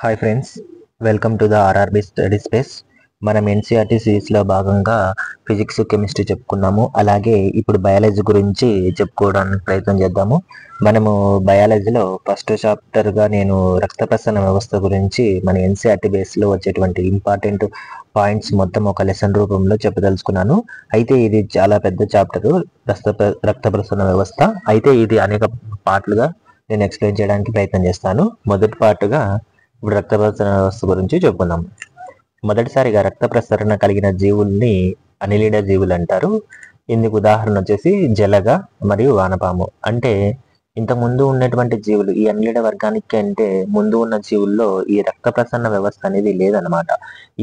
Hi friends, welcome to the RRB study space. మనం NCERT సిరీస్లో భాగంగా ఫిజిక్స్, కెమిస్ట్రీ చెప్పుకున్నాము. అలాగే ఇప్పుడు బయాలజీ గురించి చెప్పుకోవడానికి ప్రయత్నం చేద్దాము. మనము బయాలజీలో ఫస్ట్ చాప్టర్గా నేను రక్త ప్రసరణ వ్యవస్థ గురించి మన ఎన్సీఆర్టీ బేస్లో వచ్చేటువంటి ఇంపార్టెంట్ పాయింట్స్ మొత్తం ఒక లెసన్ రూపంలో చెప్పదలుచుకున్నాను. అయితే ఇది చాలా పెద్ద చాప్టరు, రక్త ప్రసరణ వ్యవస్థ. అయితే ఇది అనేక పార్ట్లుగా నేను ఎక్స్ప్లెయిన్ చేయడానికి ప్రయత్నం చేస్తాను. మొదటి పార్ట్గా ఇప్పుడు రక్త ప్రసరణ వ్యవస్థ గురించి చెప్పుకుందాం. మొదటిసారిగా రక్త ప్రసరణ కలిగిన జీవుల్ని అనిలిడ జీవులు అంటారు. ఇందుకు ఉదాహరణ వచ్చేసి జలగ మరియు వానపాము. అంటే ఇంతకుముందు ఉన్నటువంటి జీవులు, ఈ అనిలిడ వర్గానికి అంటే ముందు ఉన్న జీవుల్లో ఈ రక్త ప్రసరణ వ్యవస్థ అనేది లేదనమాట.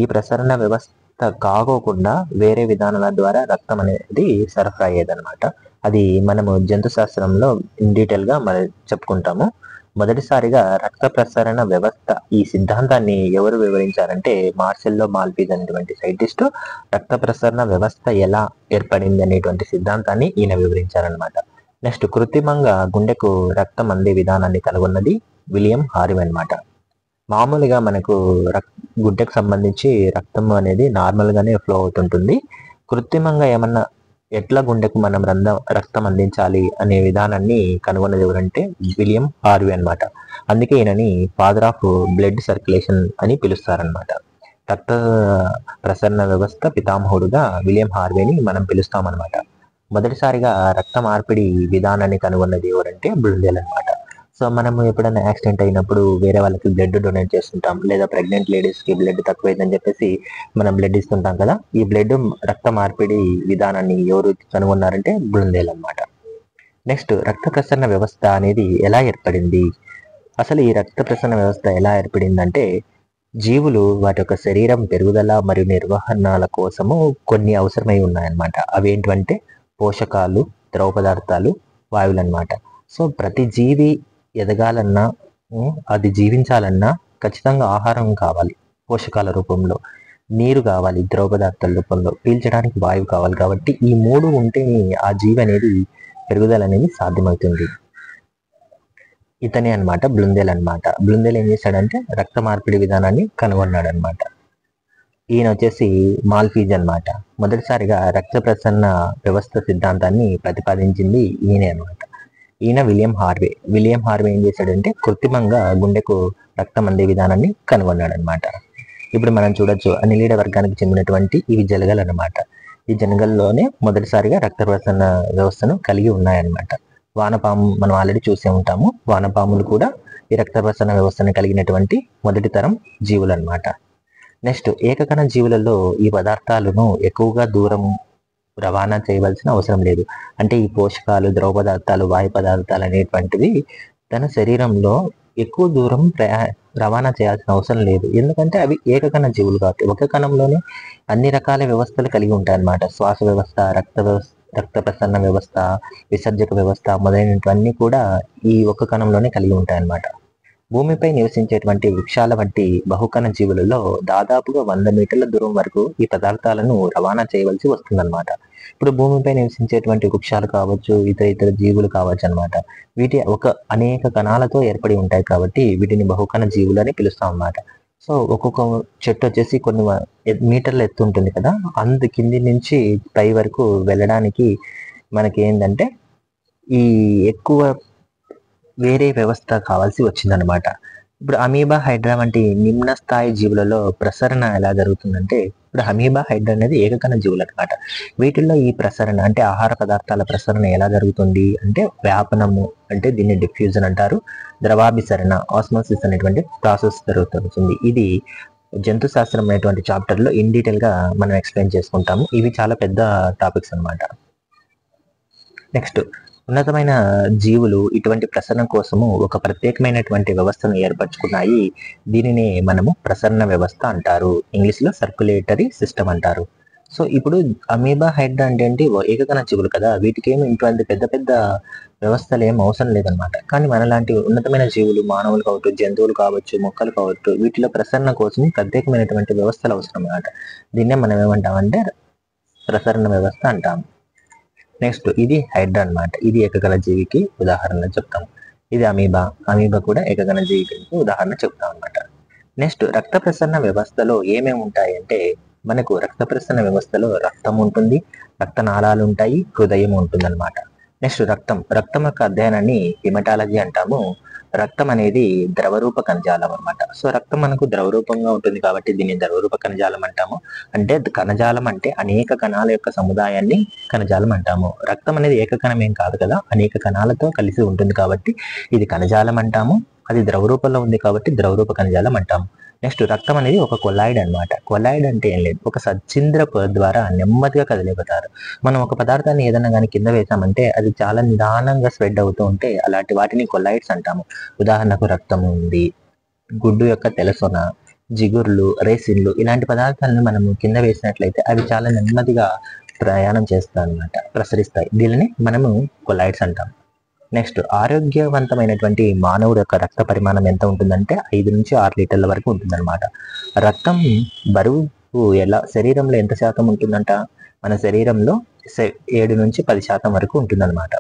ఈ ప్రసరణ వ్యవస్థ కాకోకుండా వేరే విధానాల ద్వారా రక్తం అనేది సరఫరా అయ్యేదనమాట. అది మనము జంతు శాస్త్రంలో ఇన్ డీటెయిల్గా మనం చెప్పుకుంటాము. మొదటిసారిగా రక్త ప్రసరణ వ్యవస్థ ఈ సిద్ధాంతాన్ని ఎవరు వివరించారంటే మార్సెల్లో మాల్పీస్ అనేటువంటి సైంటిస్టు రక్త ప్రసరణ వ్యవస్థ ఎలా ఏర్పడింది అనేటువంటి సిద్ధాంతాన్ని ఈయన వివరించారనమాట. నెక్స్ట్, కృత్రిమంగా గుండెకు రక్తం అందే విధానాన్ని కనుగొన్నది విలియం హార్వే అనమాట. మామూలుగా మనకు గుండెకు సంబంధించి రక్తం అనేది నార్మల్గానే ఫ్లో అవుతుంటుంది. కృత్రిమంగా ఏమన్నా ఎట్లా గుండెకు మనం రక్తం అందించాలి అనే విధానాన్ని కనుగొన్నది ఎవరంటే విలియం హార్వే అనమాట. అందుకే ఈయనని ఫాదర్ ఆఫ్ బ్లడ్ సర్క్యులేషన్ అని పిలుస్తారనమాట. రక్త ప్రసరణ వ్యవస్థ పితామహుడుగా విలియం హార్వేని మనం పిలుస్తామన్నమాట. మొదటిసారిగా రక్త మార్పిడి విధానాన్ని కనుగొన్నది ఎవరంటే బ్రుండెల్ అనమాట. సో మనము ఎప్పుడైనా యాక్సిడెంట్ అయినప్పుడు వేరే వాళ్ళకి బ్లడ్ డొనేట్ చేస్తుంటాం, లేదా ప్రెగ్నెంట్ లేడీస్కి బ్లడ్ తక్కువైందని చెప్పేసి మనం బ్లడ్ ఇస్తుంటాం కదా. ఈ బ్లడ్ రక్త మార్పిడి విధానాన్ని ఎవరు కనుగొన్నారంటే బ్రుండెల్ అనమాట. నెక్స్ట్, రక్త ప్రసరణ వ్యవస్థ అనేది ఎలా ఏర్పడింది? అసలు ఈ రక్త ప్రసరణ వ్యవస్థ ఎలా ఏర్పడిందంటే జీవులు వాటి యొక్క శరీరం పెరుగుదల మరియు నిర్వహణల కోసము కొన్ని అవసరమై ఉన్నాయన్నమాట. అవి ఏంటంటే పోషకాలు, ద్రవ పదార్థాలు, వాయువులు అనమాట. సో ప్రతి జీవి ఎదగాలన్నా, అది జీవించాలన్నా ఖచ్చితంగా ఆహారం కావాలి పోషకాల రూపంలో, నీరు కావాలి ద్రవ పదార్థాల రూపంలో, పీల్చడానికి వాయువు కావాలి. కాబట్టి ఈ మూడు ఉంటేనే ఆ జీవి అనేది పెరుగుదల అనేది సాధ్యమవుతుంది. ఇతనే అనమాట బ్లుందెల్ అనమాట. బ్లుందెల్ ఏం చేశాడంటే రక్త మార్పిడి విధానాన్ని కనుగొన్నాడు అనమాట. ఈయన వచ్చేసి మాల్పీజ్ అనమాట. మొదటిసారిగా రక్త ప్రసరణ వ్యవస్థ సిద్ధాంతాన్ని ప్రతిపాదించింది ఈయనే అనమాట. ఈయన విలియం హార్వే ఏం చేశాడంటే కృత్రిమంగా గుండెకు రక్తం అందే విధానాన్ని కనుగొన్నాడు అనమాట. ఇప్పుడు మనం చూడొచ్చు అనిలీడ వర్గానికి చెందినటువంటి ఇవి జలగలు అనమాట. ఈ జనగల్లోనే మొదటిసారిగా రక్త ప్రసరణ వ్యవస్థను కలిగి ఉన్నాయన్నమాట. వానపాము మనం ఆల్రెడీ చూసే ఉంటాము. వానపాములు కూడా ఈ రక్త ప్రసరణ వ్యవస్థను కలిగినటువంటి మొదటి తరం జీవులు అనమాట. నెక్స్ట్, ఏకకణ జీవులలో ఈ పదార్థాలను ఎక్కువగా దూరం రవాణా చేయవలసిన అవసరం లేదు. అంటే ఈ పోషకాలు, ద్రవ పదార్థాలు, వాయు పదార్థాలు అనేటువంటివి తన శరీరంలో ఎక్కువ దూరం రవాణా చేయాల్సిన అవసరం లేదు. ఎందుకంటే అవి ఏకకణ జీవులు కాబట్టి ఒక కణంలోనే అన్ని రకాల వ్యవస్థలు కలిగి ఉంటాయి అన్నమాట. శ్వాస వ్యవస్థ, రక్త ప్రసరణ వ్యవస్థ, విసర్జక వ్యవస్థ మొదలైనవన్నీ కూడా ఈ ఒక్క కణంలోనే కలిగి ఉంటాయి అన్నమాట. భూమిపై నివసించేటువంటి వృక్షాల వంటి బహుకణ జీవులలో దాదాపుగా 100 మీటర్ల దూరం వరకు ఈ పదార్థాలను రవాణా చేయవలసి వస్తుందన్నమాట. ఇప్పుడు భూమిపై నివసించేటువంటి వృక్షాలు కావచ్చు, ఇతర జీవులు కావచ్చు అనమాట. వీటి అనేక కణాలతో ఏర్పడి ఉంటాయి కాబట్టి వీటిని బహుకణ జీవులు అని పిలుస్తాం అన్నమాట. సో ఒక్కొక్క చెట్టు వచ్చేసి కొన్ని మీటర్ల ఎత్తు ఉంటుంది కదా, కింది నుంచి పై వరకు వెళ్ళడానికి మనకి ఏంటంటే ఈ ఎక్కువ వేరే వ్యవస్థ కావాల్సి వచ్చిందనమాట. ఇప్పుడు అమీబా, హైడ్రా వంటి నిమ్న స్థాయి జీవులలో ప్రసరణ ఎలా జరుగుతుందంటే, ఇప్పుడు అమీబా, హైడ్రా అనేది ఏకకణ జీవులు అనమాట. వీటిల్లో ఈ ప్రసరణ అంటే ఆహార పదార్థాల ప్రసరణ ఎలా జరుగుతుంది అంటే వ్యాపనము, అంటే దీన్ని డిఫ్యూజన్ అంటారు. ద్రవాభిసరణ, ఆస్మోసిస్ అనేటువంటి ప్రాసెస్ జరుగుతుంది. ఇది జంతు శాస్త్రం అనేటువంటి చాప్టర్లో ఇన్ డీటెయిల్గా మనం ఎక్స్ప్లెయిన్ చేసుకుంటాము. ఇవి చాలా పెద్ద టాపిక్స్ అనమాట. నెక్స్ట్, ఉన్నతమైన జీవులు ఇటువంటి ప్రసరణ కోసము ఒక ప్రత్యేకమైనటువంటి వ్యవస్థను ఏర్పరచుకున్నాయి. దీనినే మనము ప్రసరణ వ్యవస్థ అంటారు. ఇంగ్లీష్లో సర్క్యులేటరీ సిస్టమ్ అంటారు. సో ఇప్పుడు అమీబా, హైడ్రా అంటే ఏంటి, ఏకకణ జీవులు కదా, వీటికి ఏమి ఇటువంటి పెద్ద పెద్ద వ్యవస్థలు ఏం అవసరం లేదనమాట. కానీ మనలాంటి ఉన్నతమైన జీవులు, మానవులు కావచ్చు, జంతువులు కావచ్చు, మొక్కలు కావచ్చు, వీటిలో ప్రసరణ కోసం ప్రత్యేకమైనటువంటి వ్యవస్థలు అవసరం అన్నమాట. దీన్నే మనం ఏమంటామంటే ప్రసరణ వ్యవస్థ అంటాము. నెక్స్ట్, ఇది హైడ్రా అనమాట. ఇది ఏకగణ జీవికి ఉదాహరణ చెప్తాం. ఇది అమీబా కూడా ఏకగణ జీవికి ఉదాహరణ చెప్తాం అనమాట. నెక్స్ట్ రక్త ప్రసరణ వ్యవస్థలో ఏమేమి ఉంటాయంటే మనకు రక్త ప్రసరణ వ్యవస్థలో రక్తం ఉంటుంది, రక్తనాళాలు ఉంటాయి, హృదయం ఉంటుంది అనమాట. నెక్స్ట్ రక్తం యొక్క అధ్యయనాన్ని హిమటాలజీ అంటాము. రక్తం అనేది ద్రవరూప కణజాలం అనమాట. సో రక్తం మనకు ద్రవరూపంగా ఉంటుంది కాబట్టి దీన్ని ద్రవరూప కణజాలం అంటాము. అంటే కణజాలం అంటే అనేక కణాల యొక్క సముదాయాన్ని కణజాలం అంటాము. రక్తం అనేది ఏక కణం ఏం కాదు కదా, అనేక కణాలతో కలిసి ఉంటుంది కాబట్టి ఇది కణజాలం అంటాము. అది ద్రవ రూపంలో ఉంది కాబట్టి ద్రవరూప కణజాలం అంటాము. నెక్స్ట్ రక్తం అనేది ఒక కొలాయిడ్ అనమాట. కొలాయిడ్ అంటే ఏం లేదు, ఒక సచ్ఛిద్ర పొర ద్వారా నెమ్మదిగా కదిలిపోతారు. మనం ఒక పదార్థాన్ని ఏదైనా కానీ కింద వేసామంటే అది చాలా నిదానంగా స్ప్రెడ్ అవుతూ ఉంటే అలాంటి వాటిని కొలాయిడ్స్ అంటాము. ఉదాహరణకు రక్తం ఉంది, గుడ్డు యొక్క తెలసొన, జిగుర్లు, రేసిన్లు ఇలాంటి పదార్థాలను మనము కింద వేసినట్లయితే అవి చాలా నెమ్మదిగా ప్రయాణం చేస్తాయి అనమాట, ప్రసరిస్తాయి. దీనిని మనము కొలాయిడ్స్ అంటాం. నెక్స్ట్ ఆరోగ్యవంతమైనటువంటి మానవుడు యొక్క రక్త పరిమాణం ఎంత ఉంటుందంటే 5 నుంచి 6 లీటర్ల వరకు ఉంటుందన్నమాట. రక్తం బరువు శరీరంలో ఎంత శాతం ఉంటుందంట? మన శరీరంలో 7 నుంచి 10% వరకు ఉంటుందన్నమాట.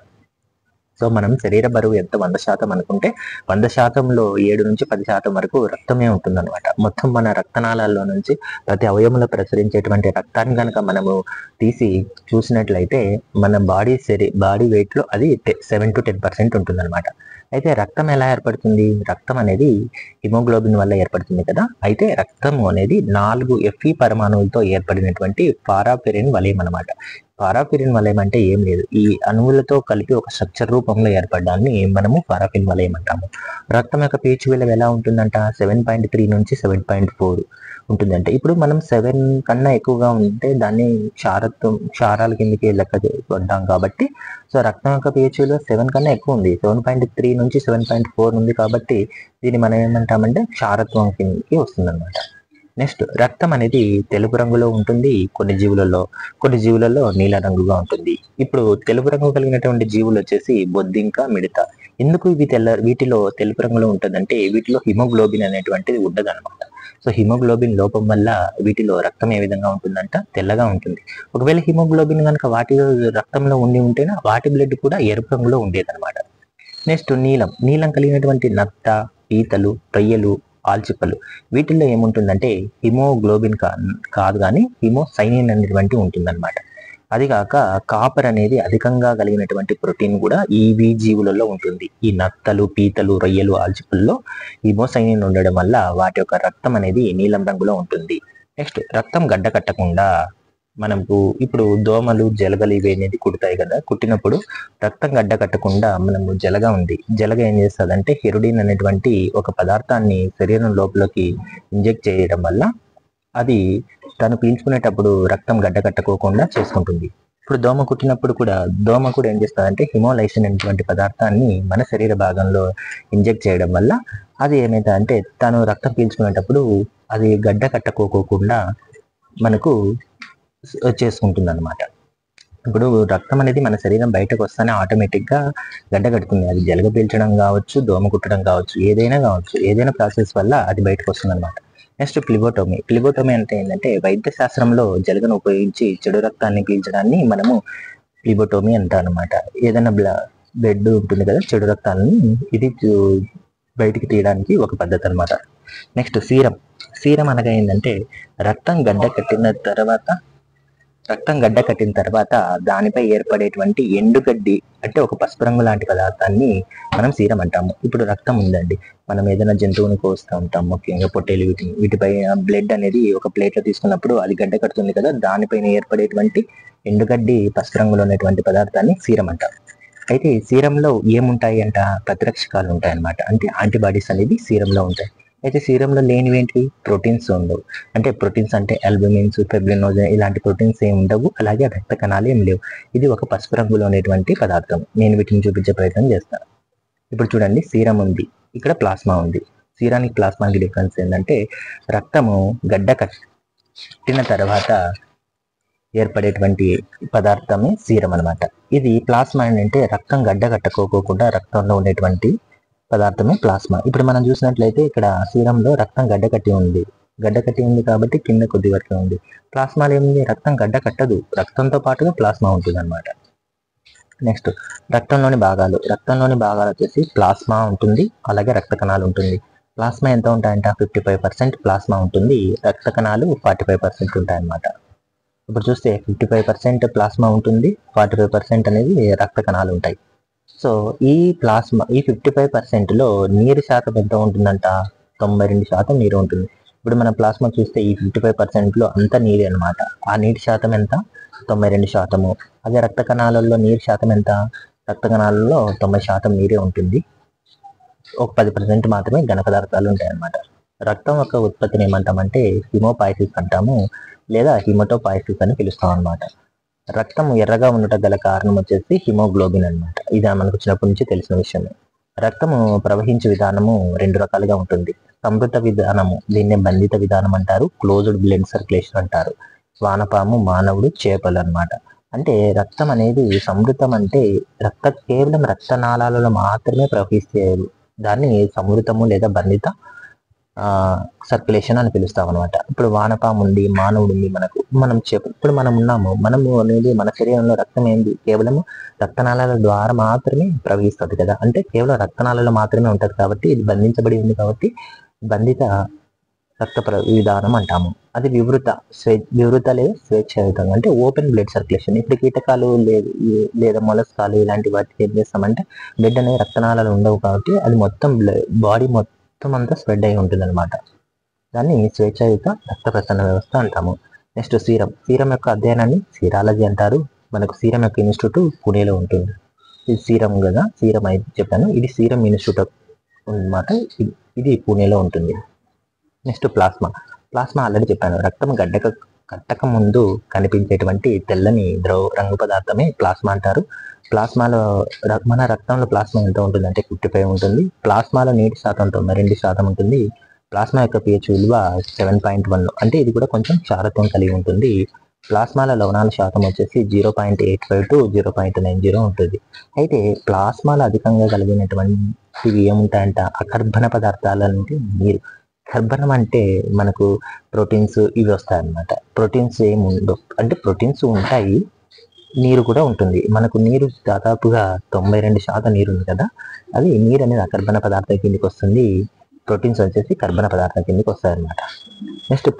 సో మనం శరీర బరువు ఎంత 100% అనుకుంటే 100%లో 7 నుంచి 10% వరకు రక్తమే ఉంటుందన్నమాట. మొత్తం మన రక్తనాళాల్లో నుంచి ప్రతి అవయవంలో ప్రసరించేటువంటి రక్తాన్ని కనుక మనము తీసి చూసినట్లయితే మన బాడీ వెయిట్ లో అది 7 to 10% ఉంటుందన్నమాట. అయితే రక్తం ఎలా ఏర్పడుతుంది? రక్తం అనేది హిమోగ్లోబిన్ వల్ల ఏర్పడుతుంది కదా. అయితే రక్తము అనేది 4 Fe పరమాణువులతో ఏర్పడినటువంటి పారాఫెరిన్ వలయం అనమాట. పారాఫిరిన్ వలయం అంటే ఏం లేదు, ఈ అణువులతో కలిపి ఒక స్ట్రక్చర్ రూపంలో ఏర్పడడాన్ని మనము పారాఫిరిన్ వలయం అంటాము. రక్తం యొక్క pH విలువ ఎలా ఉంటుందంట? 7.3 నుంచి 7.4 ఉంటుందంటే ఇప్పుడు మనం 7 కన్నా ఎక్కువగా ఉంటే దాన్ని క్షారాల కిందకి లెక్క పడ్డాం కాబట్టి సో రక్తం యొక్క pH విలువ 7 కన్నా ఎక్కువ ఉంది, 7.3 నుంచి 7.4 ఉంది కాబట్టి దీన్ని మనం ఏమంటామంటే క్షారత్వం కిందకి వస్తుంది అనమాట. నెక్స్ట్ రక్తం అనేది తెలుపు రంగులో ఉంటుంది కొన్ని జీవులలో నీల రంగుగా ఉంటుంది. ఇప్పుడు తెలుపు రంగు కలిగినటువంటి జీవులు వచ్చేసి బొద్దింక, మిడత. ఎందుకు వీటిలో తెలుపు రంగులో ఉంటుందంటే వీటిలో హిమోగ్లోబిన్ అనేటువంటిది ఉండదన్నమాట. సో హిమోగ్లోబిన్ లోపం వల్ల వీటిలో రక్తం ఏ విధంగా ఉంటుందంట? తెల్లగా ఉంటుంది. ఒకవేళ హిమోగ్లోబిన్ కనుక వాటి రక్తంలో ఉంటేనే వాటి బ్లడ్ కూడా ఎరుపు రంగులో ఉండేదన్నమాట. నెక్స్ట్ నీలం కలిగినటువంటి నత్త, పీతలు, రొయ్యలు, ఆల్చిప్పలు వీటిల్లో ఏముంటుందంటే హిమోగ్లోబిన్ కాదు కానీ హిమోసైనిన్ అనేటువంటి ఉంటుందన్నమాట. అది కాక కాపర్ అనేది అధికంగా కలిగినటువంటి ప్రోటీన్ కూడా ఈ జీవులలో ఉంటుంది. ఈ నత్తలు, పీతలు, రొయ్యలు, ఆల్చిప్పల్లో హిమోసైనిన్ ఉండడం వల్ల వాటి యొక్క రక్తం అనేది నీలం రంగులో ఉంటుంది. నెక్స్ట్ రక్తం గడ్డ కట్టకుండా మనకు ఇప్పుడు దోమలు, జలగలు ఇవి అనేది కుడతాయి కదా, కుట్టినప్పుడు రక్తం గడ్డ కట్టకుండా మనము జలగ ఏం చేస్తుందంటే హెరోడిన్ అనేటువంటి ఒక పదార్థాన్ని శరీరం లోపలికి ఇంజెక్ట్ చేయడం వల్ల అది తను పీల్చుకునేటప్పుడు రక్తం గడ్డ కట్టుకోకుండా చేసుకుంటుంది. ఇప్పుడు దోమ కుట్టినప్పుడు కూడా ఏం చేస్తుందంటే హిమోలైసిన్ అనేటువంటి పదార్థాన్ని మన శరీర భాగంలో ఇంజెక్ట్ చేయడం వల్ల అది ఏమైందంటే తను రక్తం పీల్చుకునేటప్పుడు అది గడ్డ కట్టుకోకుండా మనకు చేసుకుంటుంది అనమాట. ఇప్పుడు రక్తం అనేది మన శరీరం బయటకు వస్తానే ఆటోమేటిక్గా గడ్డ కడుతుంది. అది జలగ పీల్చడం కావచ్చు, దోమ కుట్టడం కావచ్చు, ఏదైనా ప్రాసెస్ వల్ల అది బయటకు వస్తుంది అనమాట. నెక్స్ట్ ప్లిబోటోమీ అంటే ఏంటంటే వైద్య శాస్త్రంలో జలగను ఉపయోగించి చెడు రక్తాన్ని పీల్చడాన్ని మనము ప్లిబోటోమీ అంటాం అనమాట. ఏదైనా బ్లడ్ ఉంటుంది కదా, చెడు రక్తాన్ని ఇది బయటికి తీయడానికి ఒక పద్ధతి అనమాట. నెక్స్ట్ సీరం అనగా ఏంటంటే రక్తం గడ్డ కట్టిన తర్వాత దానిపై ఏర్పడేటువంటి ఎండుగడ్డి అంటే ఒక పసుపు రంగు లాంటి పదార్థాన్ని మనం సీరం అంటాము. ఇప్పుడు రక్తం ఉందండి, మనం ఏదైనా జంతువుని కోస్తూ ఉంటాం, ముఖ్యంగా పొట్టేలు, వీటిపై బ్లడ్ అనేది ఒక ప్లేట్లో తీసుకున్నప్పుడు అది గడ్డ కడుతుంది కదా, దానిపైన ఏర్పడేటువంటి ఎండుగడ్డి పసుపు రంగులో ఉన్నటువంటి పదార్థాన్ని సీరం అంటాం. అయితే సీరంలో ఏముంటాయి అంట? ప్రతిరక్షకాలు ఉంటాయి అన్నమాట. అంటే యాంటీబాడీస్ అనేది సీరంలో ఉంటాయి. అయితే సీరంలో లేనివి ఏంటివి? ప్రోటీన్స్ ఉండవు. అంటే ప్రోటీన్స్ అంటే ఆల్బుమిన్స్, ఫిబ్రినోజన్ ఇలాంటి ప్రోటీన్స్ ఏమి ఉండవు. అలాగే రక్త కణాలు ఏమి లేవు. ఇది ఒక పసుపు రంగులో ఉండేటువంటి పదార్థం. నేను వీటిని చూపించే ప్రయత్నం చేస్తాను. ఇప్పుడు చూడండి, సీరం ఉంది, ఇక్కడ ప్లాస్మా ఉంది. సీరానికి ప్లాస్మాకి డిఫరెన్స్ ఏంటంటే రక్తము గడ్డ కట్టిన తర్వాత ఏర్పడేటువంటి పదార్థమే సీరం అనమాట. ఇది ప్లాస్మా ఏంటంటే రక్తం గడ్డ కట్టుకోకుండా రక్తంలో ఉండేటువంటి పదార్థమే ప్లాస్మా. ఇప్పుడు మనం చూసినట్లయితే ఇక్కడ సీరంలో రక్తం గడ్డ కట్టి ఉంది కాబట్టి కింద కొద్ది వరకు ఉంది. ప్లాస్మాలో ఏముంది? రక్తం గడ్డ కట్టదు, రక్తంతో పాటుగా ప్లాస్మా ఉంటుంది అనమాట. నెక్స్ట్ రక్తంలోని భాగాలు వచ్చేసి ప్లాస్మా ఉంటుంది, అలాగే రక్త కణాలు ఉంటుంది. ప్లాస్మా ఎంత ఉంటాయంట 55% ప్లాస్మా ఉంటుంది, రక్త కణాలు 45% ఉంటాయన్నమాట. ఇప్పుడు చూస్తే 55% ప్లాస్మా ఉంటుంది, 45% అనేది రక్త కణాలు ఉంటాయి. సో ఈ 55%లో నీరు శాతం ఎంత ఉంటుందంట 92% నీరు ఉంటుంది. ఇప్పుడు మన ప్లాస్మా చూస్తే ఈ 55%లో అంతా నీరే అనమాట. ఆ నీటి శాతం ఎంత 92%. అదే రక్త కణాలలో నీరు శాతం ఎంత, రక్త కణాలలో 90% నీరే ఉంటుంది, ఒక 10% మాత్రమే ఘన పదార్థాలు ఉంటాయి అన్నమాట. రక్తం యొక్క ఉత్పత్తిని ఏమంటామంటే హిమోపాయసిస్ అంటాము, లేదా హిమటోపాయసిస్ అని పిలుస్తాం అనమాట. రక్తం ఎర్రగా ఉండటం గల కారణం వచ్చేసి హిమోగ్లోబిన్ అనమాట. ఇది మనకు చిన్నప్పటి నుంచి తెలిసిన విషయమే. రక్తము ప్రవహించే విధానము 2 రకాలుగా ఉంటుంది. సమృద్ధ విధానము, దీన్నే బంధిత విధానం అంటారు, క్లోజ్డ్ బ్లడ్ సర్క్యులేషన్ అంటారు. వానపాము, మానవుడు, చేపలు అనమాట. అంటే రక్తం అనేది సమృద్ధం అంటే కేవలం రక్తనాళాలలో మాత్రమే ప్రవహిస్తే దాన్ని సమృద్ధము లేదా బంధిత సర్క్యులేషన్ అని పిలుస్తాం అనమాట. ఇప్పుడు వానపాము ఉంది, మానవుడు ఉంది, ఇప్పుడు మనం ఉన్నాము. మనము అనేది మన శరీరంలో రక్తం ఏంది కేవలం రక్తనాళాల ద్వారా మాత్రమే ప్రవహిస్తుంది కదా, అంటే కేవలం రక్తనాళాలలో మాత్రమే ఉంటుంది కాబట్టి ఇది బంధించబడి ఉంది కాబట్టి బంధిత రక్త విధానం అంటాము. అది వివృత లేదా స్వేచ్ఛాయుతంగా అంటే ఓపెన్ బ్లడ్ సర్క్యులేషన్. ఇప్పుడు కీటకాలు లేదా మొలస్కాలు ఇలాంటి వాటికి ఏం చేస్తామంటే బ్లడ్ అనేది రక్తనాళాలు ఉండవు కాబట్టి అది మొత్తం బాడీ మొత్తం అంతా స్ప్రెడ్ అయి ఉంటుంది అనమాట. దాన్ని స్వేచ్ఛాయుత రక్త ప్రసరణ వ్యవస్థ అంటాము. నెక్స్ట్ సీరం యొక్క అధ్యయనాన్ని సీరాలజీ అంటారు. మనకు సీరం యొక్క ఇన్స్టిట్యూట్ పుణేలో ఉంటుంది. ఇది సీరం కదా, సీరం అయితే చెప్పాను, ఇది సీరం ఇన్స్టిట్యూట్ అన్నమాట, ఇది పుణేలో ఉంటుంది. నెక్స్ట్ ప్లాస్మా ఆల్రెడీ చెప్పాను. రక్తం కట్టక ముందు కనిపించేటువంటి తెల్లని రంగు పదార్థమే ప్లాస్మా అంటారు. ప్లాస్మాలో మన రక్తంలో ప్లాస్మా ఎంత ఉంటుంది అంటే 55 ఉంటుంది. ప్లాస్మాలో నీటి శాతం 92% ఉంటుంది. ప్లాస్మా యొక్క pH విలువ 7.1, అంటే ఇది కూడా కొంచెం క్షారత్వం కలిగి ఉంటుంది. ప్లాస్మాల లవణాల శాతం వచ్చేసి 0.85 to 0.90 ఉంటుంది. అయితే ప్లాస్మాలో అధికంగా కలిగినటువంటివి ఏముంటాయంట అకర్బన పదార్థాలు అంటే నీరు. కర్బనం అంటే మనకు ప్రోటీన్స్ ఇవి వస్తాయన్నమాట. ప్రోటీన్స్ ఏముండవు, అంటే ప్రోటీన్స్ ఉంటాయి, నీరు కూడా ఉంటుంది. మనకు నీరు దాదాపుగా 92% నీరు ఉంది కదా, అది నీరు అనేది అకర్బన పదార్థం కిందకి వస్తుంది, ప్రోటీన్స్ వచ్చేసి కర్బన పదార్థం కిందకి వస్తాయి అన్నమాట. నెక్స్ట్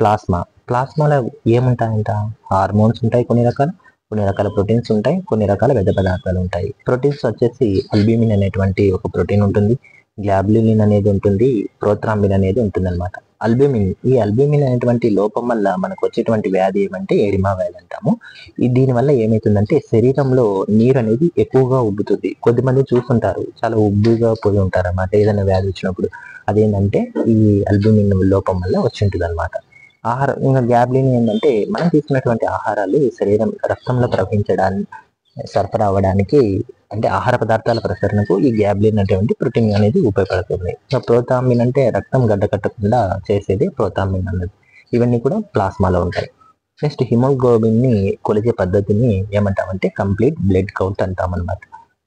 ప్లాస్మాలో ఏముంటాయంట హార్మోన్స్ ఉంటాయి, కొన్ని రకాల ప్రోటీన్స్ ఉంటాయి, కొన్ని రకాల వ్యర్థ పదార్థాలు ఉంటాయి. ప్రోటీన్స్ వచ్చేసి అల్బ్యూమిన్ అనేటువంటి ఒక ప్రోటీన్ ఉంటుంది, గ్లాబ్యులిన్ అనేది ఉంటుంది, ప్రోత్రాంబిన్ అనేది ఉంటుంది అనమాట. ఈ అల్బ్యూమిన్ అనేటువంటి లోపం వల్ల మనకు వచ్చేటువంటి వ్యాధి ఏమంటే ఎడిమా వ్యాధి అంటాము. దీనివల్ల ఏమవుతుందంటే శరీరంలో నీరు అనేది ఎక్కువగా ఉబ్బుతుంది. కొద్దిమంది చూస్తుంటారు చాలా ఉబ్బుగా పోయి ఉంటారు అన్నమాట ఏదైనా వ్యాధి వచ్చినప్పుడు. అదేంటంటే ఈ అల్బ్యూమిన్ లోపం వల్ల వచ్చి ఉంటుంది అనమాట. ఇంకా గ్లాబ్యులిన్ ఏంటంటే మనం తీసుకున్నటువంటి ఆహారాలు శరీరం రక్తంలో ప్రవహించడానికి సరఫరా అవ్వడానికి, అంటే ఆహార పదార్థాల ప్రసరణకు ఈ గ్లాబ్యులిన్ అనేటువంటి ప్రోటీన్ అనేది ఉపయోగపడుతుంది. ప్రోతాంబిన్ అంటే రక్తం గడ్డకట్టకుండా చేసేది ప్రోతాంబిన్ అన్నది. ఇవన్నీ కూడా ప్లాస్మాలో ఉంటాయి. నెక్స్ట్ హిమోగ్లోబిన్ ని కొలిచే పద్ధతిని ఏమంటామంటే కంప్లీట్ బ్లడ్ కౌంట్ అంటాం అనమాట.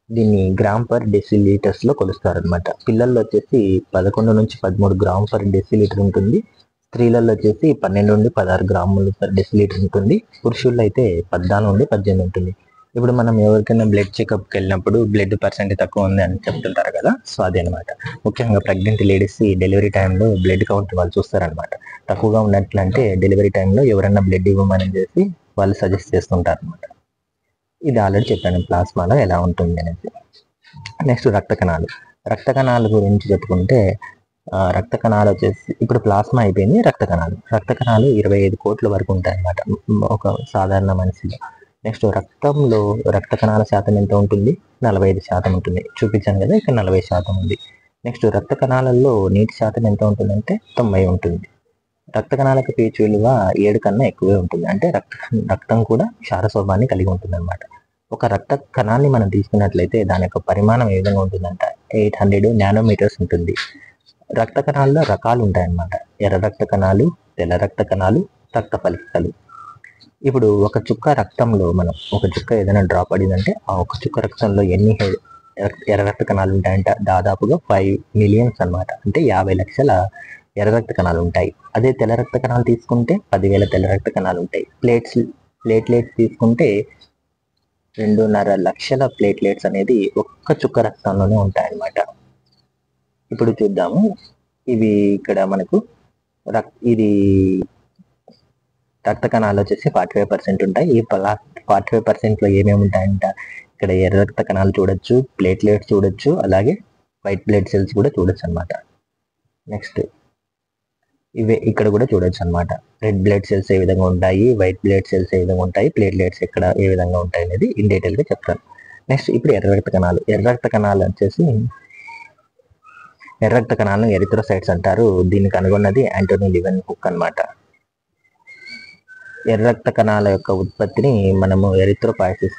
దీన్ని గ్రామ్ పర్ డెసిలీటర్స్ లో కొలుస్తారు అనమాట. పిల్లల్లో వచ్చేసి 11 నుంచి 13 గ్రామ్ పర్ డెసిలీటర్ ఉంటుంది. స్త్రీలలో వచ్చేసి 12 నుండి 16 గ్రాములు పర్ డెసిలీటర్ ఉంటుంది. పురుషుల్లో అయితే 14 నుండి 18 ఉంటుంది. ఇప్పుడు మనం ఎవరికైనా బ్లడ్ చెకప్కి వెళ్ళినప్పుడు బ్లడ్ పర్సెంటేజ్ తక్కువ ఉంది అని చెప్తుంటారు కదా, సో అదే అనమాట. ముఖ్యంగా ప్రెగ్నెంట్ లేడీస్ డెలివరీ టైంలో బ్లడ్ కౌంట్ వాళ్ళు చూస్తారనమాట. తక్కువగా ఉన్నట్లంటే డెలివరీ టైంలో ఎవరైనా బ్లడ్ ఇవ్వమని చేసి వాళ్ళు సజెస్ట్ చేస్తుంటారు అనమాట. ఇది ఆల్రెడీ చెప్పాను ప్లాస్మాలో ఎలా ఉంటుంది అనేది. నెక్స్ట్ రక్త కణాల గురించి చెప్పుకుంటే రక్త కణాలు వచ్చేసి ఇప్పుడు ప్లాస్మా అయిపోయింది. రక్త కణాలు 25 కోట్ల వరకు ఉంటాయి అన్నమాట ఒక సాధారణ మనిషిలో. నెక్స్ట్ రక్తంలో రక్త కణాల శాతం ఎంత ఉంటుంది 45% ఉంటుంది. చూపించాను కదా, ఇక్కడ 40% ఉంది. నెక్స్ట్ రక్త కణాలలో నీటి శాతం ఎంత ఉంటుందంటే 90 ఉంటుంది. రక్త కణాలకు pH విలువ 7 కన్నా ఎక్కువే ఉంటుంది. అంటే రక్తం కూడా క్షార స్వభావాన్ని కలిగి ఉంటుంది అనమాట. ఒక రక్త కణాన్ని మనం తీసుకున్నట్లయితే దాని యొక్క పరిమాణం ఏ విధంగా ఉంటుందంటే 800 నానోమీటర్స్ ఉంటుంది. రక్త కణాల్లో రకాలు ఉంటాయన్నమాట. ఎర్ర రక్త కణాలు, తెల్ల రక్త కణాలు, రక్త ఫలికలు. ఇప్పుడు ఒక చుక్క రక్తంలో ఒక చుక్క ఏదైనా డ్రాప్ పడిందంటే ఆ ఒక చుక్క రక్తంలో ఎన్ని ఎర్ర రక్త కణాలు ఉంటాయంటే దాదాపుగా 5 మిలియన్స్ అనమాట. అంటే 50 లక్షల ఎర్ర రక్త కణాలు ఉంటాయి. అదే తెల్ల రక్త కణాలు తీసుకుంటే 10,000 తెల్ల రక్త కణాలు ఉంటాయి. ప్లేట్లెట్స్ తీసుకుంటే 2.5 లక్షల ప్లేట్లెట్స్ అనేది ఒక్క చుక్క రక్తంలోనే ఉంటాయన్నమాట. ఇప్పుడు చూద్దాము ఇవి ఇక్కడ మనకు ఇది రక్త కణాలు వచ్చేసి 45% ఉంటాయి. ఈ 45%లో ఏమేమి ఉంటాయంట, ఇక్కడ ఎర్ర రక్త కణాలు చూడొచ్చు, ప్లేట్లెట్స్ చూడొచ్చు, అలాగే వైట్ బ్లడ్ సెల్స్ కూడా చూడొచ్చు అనమాట. నెక్స్ట్ ఇవే ఇక్కడ కూడా చూడొచ్చు అనమాట. రెడ్ బ్లడ్ సెల్స్ ఏ విధంగా ఉంటాయి, వైట్ బ్లడ్ సెల్స్ ఏ విధంగా ఉంటాయి, ప్లేట్లెట్స్ ఎక్కడ ఏ విధంగా ఉంటాయి అనేది ఇన్ డీటెయిల్గా చెప్తాను. నెక్స్ట్ ఇప్పుడు ఎర్ర రక్త కణాలు. ఎర్ర రక్త కణాలు వచ్చేసి ఎర్ర రక్త కణాలను ఎరిథ్రోసైట్స్ అంటారు. దీన్ని కనుగొన్నది యాంటోనీ లివెన్హుక్ అనమాట. ఎర్ర రక్త కణాల యొక్క ఉత్పత్తిని మనము ఎరిథ్రోపాయసిస్